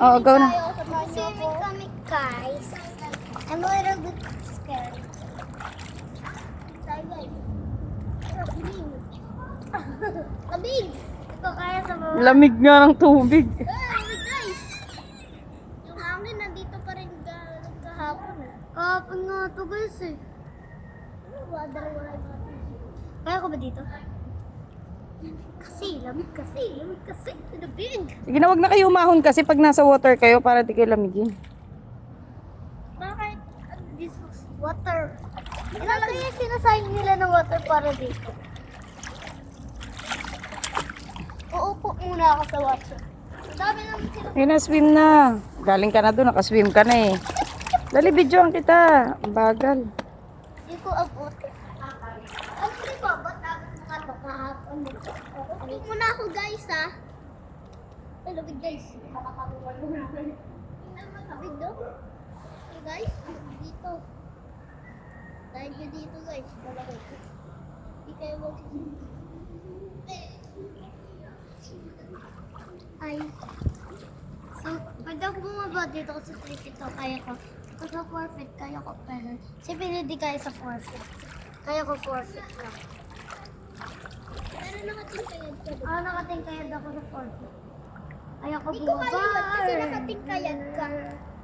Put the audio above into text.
Oo, go na. Swimming kami, guys. I'm a little bit scared. Tayo, guys. Lamig! Ito kaya sa baba. Lamig nga ng tubig. Lamig, guys! Yung hangin nandito pa rin kahapon. Kahapon nga ito, guys eh. Kaya ko ba dito? Lamig kasi. Lamig! Sige na, wag na kayo umahon kasi pag nasa water kayo para di kayo lamigin. Bakit? This was water. Ilalagay yung sinasayang nila ng water para dito. Uupo muna ako sa water. Sabi naman sila. Ayun na, swim na. Galing ka na doon, nakaswim ka na eh. Dali, videoan kita. Ang bagal. Hindi ko abot. Ang hindi ko abot. Dapat mo kahapon. Uupo muna ako, guys, ha. Ay, labig, guys. Ay, labig daw. Hey, guys. Dito. Dahil nyo dito, guys. Malaki. Hindi kayo ay. So, pwede ako bumaba dito kasi 3 feet to. Kaya ko. Kasi sa 4 feet, kaya ko. Pero, siyempre hindi kaya sa 4 feet. Kaya ko 4 feet lang. Pero nakatingkayad ka doon. Nakatingkayad ako sa 4 feet. Kaya ko bumaba. Hindi ko kaya kasi nakatingkayad ka.